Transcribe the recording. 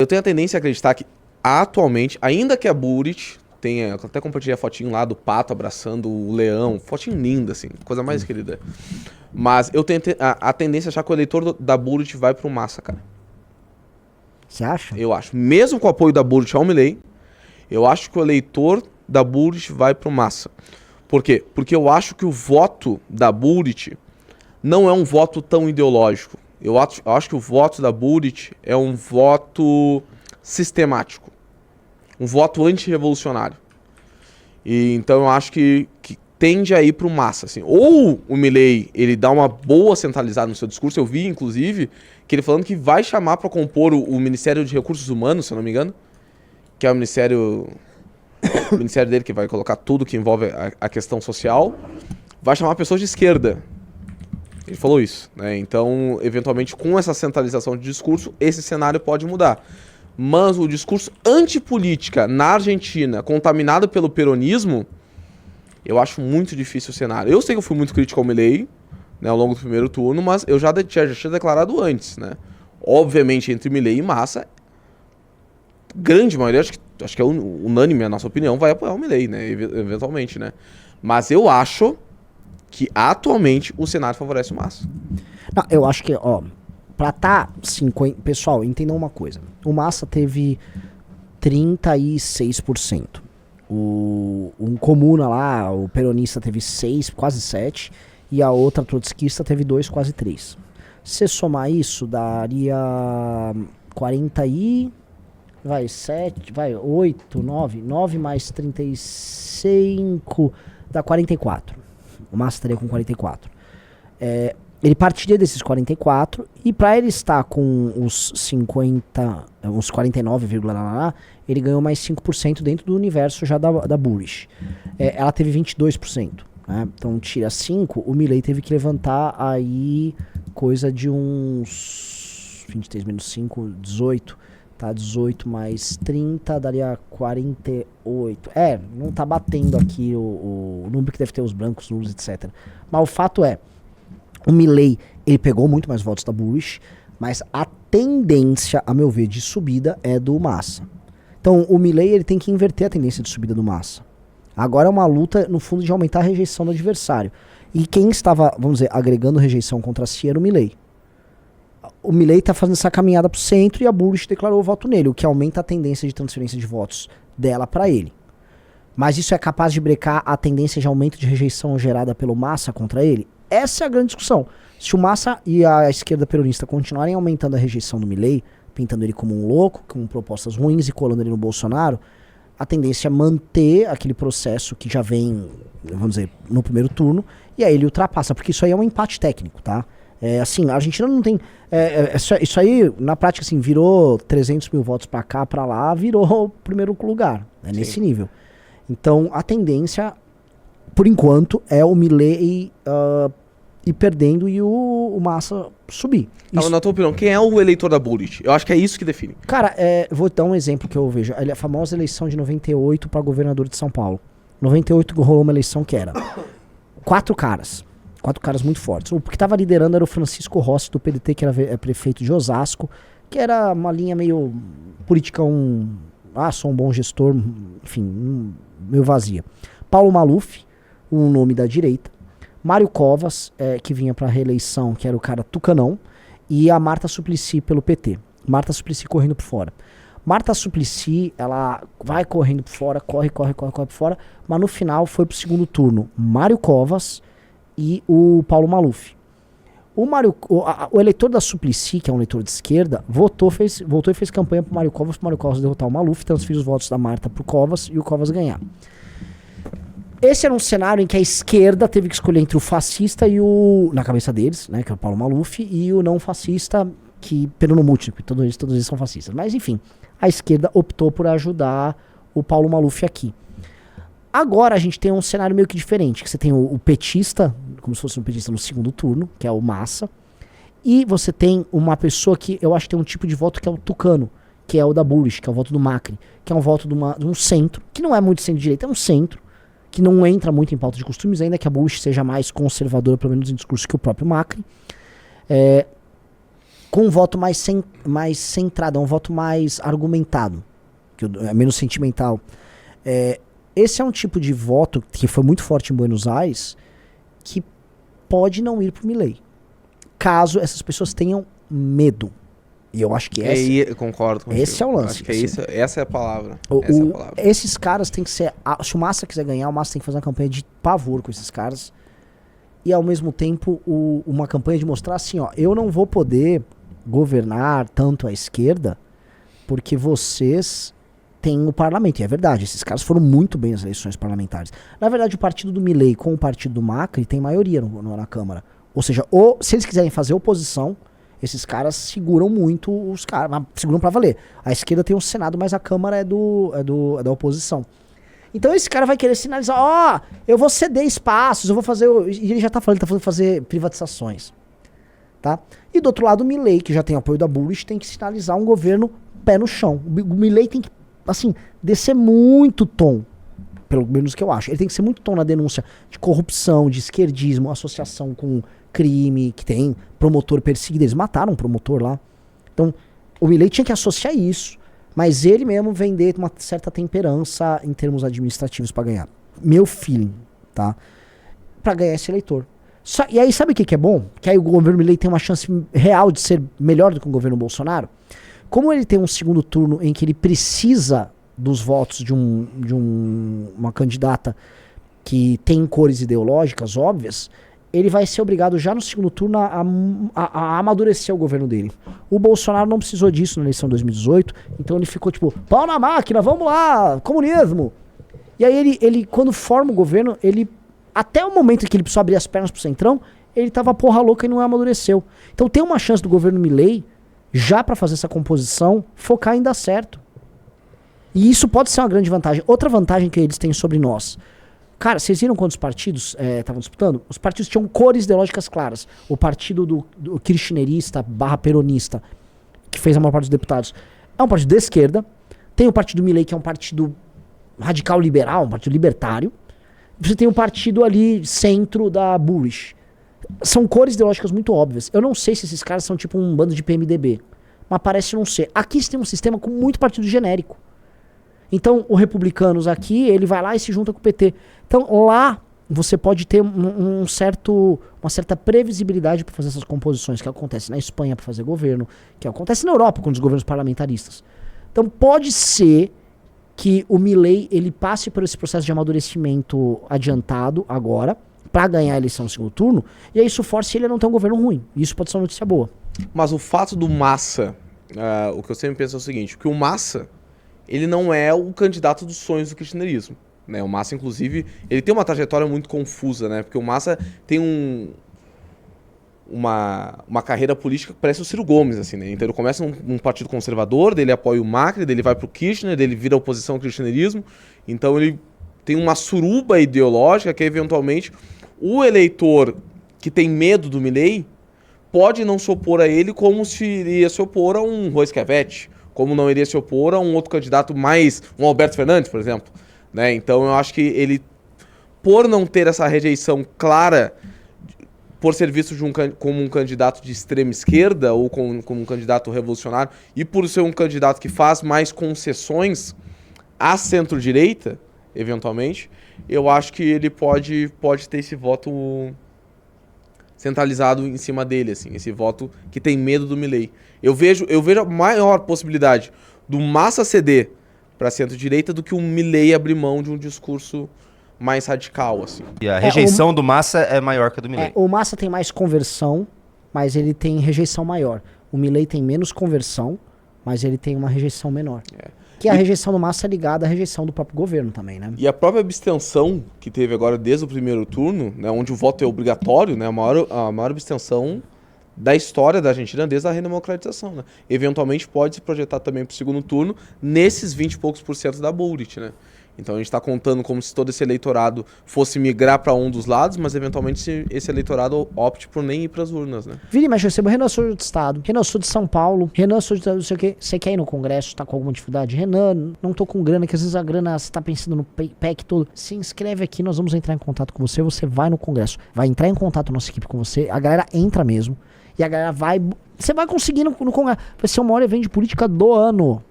Eu tenho a tendência a acreditar que, atualmente, ainda que a Burit tenha... Eu até compartilhei a fotinho lá do pato abraçando o leão. Fotinho linda, assim. Coisa mais querida. Mas eu tenho a tendência a achar que o eleitor da Burit vai pro Massa, cara. Você acha? Eu acho. Mesmo com o apoio da Burit ao Milei, eu acho que o eleitor da Burit vai pro Massa. Por quê? Porque eu acho que o voto da Burit não é um voto tão ideológico. Eu acho que o voto da Burit é um voto sistemático. Um voto antirrevolucionário. E então eu acho que tende a ir pro Massa, assim. Ou o Milei, ele dá uma boa centralizada no seu discurso. Eu vi, inclusive, que ele falando que vai chamar para compor o Ministério de Recursos Humanos, se eu não me engano, que é o ministério dele, que vai colocar tudo que envolve a questão social, vai chamar pessoas de esquerda. Ele falou isso, né? Então, eventualmente, com essa centralização de discurso, esse cenário pode mudar. Mas o discurso antipolítica na Argentina, contaminado pelo peronismo, eu acho muito difícil o cenário. Eu sei que eu fui muito crítico ao Milei, né, ao longo do primeiro turno, mas eu já tinha declarado antes, né? Obviamente, entre Milei e Massa, grande maioria, acho que é unânime a nossa opinião, vai apoiar o Milei, né? Eventualmente, né? Mas eu acho que atualmente o cenário favorece o Massa. Não, eu acho que, ó, pra tá 50... Pessoal, entendam uma coisa. O Massa teve 36%. Um comuna lá, o peronista teve 6, quase 7, e a outra trotskista teve 2, quase 3. Se somar isso, daria 40 e... Vai, 7, vai, 8, 9 mais 35, dá 44. O Massa estaria com 44. Ele partiria desses 44, e para ele estar com os 50, uns 49, ele ganhou mais 5% dentro do universo já da Burit. Ela teve 22%. Né? Então tira 5, o Milei teve que levantar aí coisa de uns 23 menos 5, 18. Tá, 18 mais 30 daria 48. Não tá batendo aqui o número que deve ter os brancos, nulos, etc. Mas o fato é, o Milei, ele pegou muito mais votos da Burit, mas a tendência, a meu ver, de subida é do Massa. Então, o Milei, ele tem que inverter a tendência de subida do Massa. Agora é uma luta, no fundo, de aumentar a rejeição do adversário. E quem estava, vamos dizer, agregando rejeição contra si era o Milei. O Milei está fazendo essa caminhada para o centro e a Burit declarou o voto nele, o que aumenta a tendência de transferência de votos dela para ele. Mas isso é capaz de brecar a tendência de aumento de rejeição gerada pelo Massa contra ele? Essa é a grande discussão. Se o Massa e a esquerda peronista continuarem aumentando a rejeição do Milei, pintando ele como um louco, com propostas ruins e colando ele no Bolsonaro, a tendência é manter aquele processo que já vem, vamos dizer, no primeiro turno, e aí ele ultrapassa, porque isso aí é um empate técnico, tá? Assim, a Argentina não tem... isso aí, na prática, assim, virou 300 mil votos pra cá, pra lá, virou o primeiro lugar. É nesse nível. Então, a tendência, por enquanto, é o Milei ir perdendo e o Massa subir. Isso... Na tua opinião, quem é o eleitor da Burit? Eu acho que é isso que define. Cara, vou dar um exemplo que eu vejo. A famosa eleição de 98 pra governador de São Paulo. 98 rolou uma eleição que era 4 caras muito fortes. O que estava liderando era o Francisco Rossi, do PDT, que era prefeito de Osasco, que era uma linha meio politicão, sou um bom gestor, enfim, meio vazia. Paulo Maluf, um nome da direita. Mário Covas, que vinha para reeleição, que era o cara tucanão. E a Marta Suplicy pelo PT. Marta Suplicy correndo por fora. Marta Suplicy, ela vai correndo por fora, corre por fora, mas no final foi pro segundo turno Mário Covas e o Paulo Maluf. O eleitor da Suplicy, que é um eleitor de esquerda, voltou e fez campanha pro Mário Covas derrotar o Maluf, transferir os votos da Marta pro Covas e o Covas ganhar. Esse era um cenário em que a esquerda teve que escolher entre o fascista e na cabeça deles, né, que é o Paulo Maluf, e o não fascista, que peronomútil, todos eles são fascistas. Mas enfim, a esquerda optou por ajudar o Paulo Maluf aqui. Agora a gente tem um cenário meio que diferente, que você tem o petista, como se fosse um petista no segundo turno, que é o Massa, e você tem uma pessoa que eu acho que tem um tipo de voto que é o tucano, que é o da Burit, que é o voto do Macri, que é um voto de um centro, que não é muito centro-direita, é um centro, que não entra muito em pauta de costumes, ainda que a Burit seja mais conservadora, pelo menos em discurso, que o próprio Macri. com um voto mais centrado, um voto mais argumentado, é menos sentimental. Esse é um tipo de voto que foi muito forte em Buenos Aires, que pode não ir pro Milei, caso essas pessoas tenham medo. E eu acho que eu concordo com esse é o lance. Acho que essa é a palavra. Esses caras têm que ser... Se o Massa quiser ganhar, o Massa tem que fazer uma campanha de pavor com esses caras. E ao mesmo tempo, uma campanha de mostrar assim, ó, eu não vou poder governar tanto à esquerda, porque vocês têm o parlamento. E é verdade, esses caras foram muito bem nas eleições parlamentares. Na verdade, o partido do Milei com o partido do Macri tem maioria na Câmara. Ou seja, se eles quiserem fazer oposição, esses caras seguram muito os caras, mas seguram pra valer. A esquerda tem o Senado, mas a Câmara é da oposição. Então esse cara vai querer sinalizar, eu vou ceder espaços, eu vou fazer... E ele já tá falando, ele tá falando fazer privatizações. Tá? E do outro lado, o Milei, que já tem apoio da Bullrich, tem que sinalizar um governo pé no chão. O Milei tem que, assim, descer muito tom, pelo menos que eu acho. Ele tem que ser muito tom na denúncia de corrupção, de esquerdismo, associação com crime, que tem promotor perseguido. Eles mataram um promotor lá. Então, o Milei tinha que associar isso, mas ele mesmo vender uma certa temperança em termos administrativos pra ganhar. Meu feeling, tá? Pra ganhar esse eleitor. E aí, sabe o que é bom? Que aí o governo Milei tem uma chance real de ser melhor do que o governo Bolsonaro. Como ele tem um segundo turno em que ele precisa dos votos de uma candidata que tem cores ideológicas óbvias, ele vai ser obrigado já no segundo turno a amadurecer o governo dele. O Bolsonaro não precisou disso na eleição de 2018, então ele ficou tipo, pau na máquina, vamos lá, comunismo. E aí ele quando forma o governo, até o momento em que ele precisou abrir as pernas pro Centrão, ele tava porra louca e não amadureceu. Então tem uma chance do governo Milei, já pra fazer essa composição, focar em dar certo. E isso pode ser uma grande vantagem. Outra vantagem que eles têm sobre nós. Cara, vocês viram quantos partidos estavam disputando? Os partidos tinham cores ideológicas claras. O partido do kirchnerista / peronista, que fez a maior parte dos deputados, é um partido de esquerda. Tem o partido Milei, que é um partido radical liberal, um partido libertário. Você tem um partido ali, centro da Bullrich. São cores ideológicas muito óbvias. Eu não sei se esses caras são tipo um bando de PMDB, mas parece não ser. Aqui você tem um sistema com muito partido genérico. Então, o Republicanos aqui, ele vai lá e se junta com o PT. Então, lá, você pode ter uma certa previsibilidade para fazer essas composições, que acontece na Espanha para fazer governo, que acontece na Europa com os governos parlamentaristas. Então, pode ser que o Milei, ele passe por esse processo de amadurecimento adiantado agora, para ganhar a eleição no segundo turno, e aí isso force ele a não ter um governo ruim. Isso pode ser uma notícia boa. Mas o fato do Massa, o que eu sempre penso é o seguinte, que o Massa, ele não é o candidato dos sonhos do kirchnerismo, né? O Massa, inclusive, ele tem uma trajetória muito confusa, né? Porque o Massa tem uma carreira política que parece o Ciro Gomes, assim, né? Então ele começa num partido conservador, dele apoia o Macri, dele vai pro Kirchner, dele vira oposição ao kirchnerismo. Então ele tem uma suruba ideológica que, eventualmente, o eleitor que tem medo do Milei pode não se opor a ele como se iria se opor a um Rui Schiavetti, como não iria se opor a um outro candidato mais, um Alberto Fernandes, por exemplo, né? Então eu acho que ele, por não ter essa rejeição clara, por ser visto como um candidato de extrema esquerda ou como um candidato revolucionário, e por ser um candidato que faz mais concessões à centro-direita, eventualmente, eu acho que ele pode ter esse voto centralizado em cima dele, assim, esse voto que tem medo do Milei. Eu vejo a maior possibilidade do Massa ceder para centro-direita do que o Milei abrir mão de um discurso mais radical, assim. E a rejeição do Massa é maior que a do Milei. O Massa tem mais conversão, mas ele tem rejeição maior. O Milei tem menos conversão, mas ele tem uma rejeição menor. Que a rejeição do Massa é ligada à rejeição do próprio governo também, né? E a própria abstenção que teve agora desde o primeiro turno, né, onde o voto é obrigatório, né, a maior abstenção da história da Argentina desde a redemocratização, né? Eventualmente pode se projetar também para o segundo turno nesses 20 e poucos % da Bullrich, né? Então a gente está contando como se todo esse eleitorado fosse migrar para um dos lados, mas eventualmente esse eleitorado opte por nem ir para as urnas, né? Vira e mexe, eu recebo, Renan, sou de estado. Renan, sou de São Paulo. Renan, sou de não sei o quê. Você quer ir no Congresso, tá com alguma dificuldade? Renan, não tô com grana, que às vezes a grana, você tá pensando no PEC todo. Se inscreve aqui, nós vamos entrar em contato com você. Você vai no Congresso, vai entrar em contato com a nossa equipe com você. A galera entra mesmo. E a galera vai Você vai conseguir no Congresso. Vai ser o maior evento de política do ano.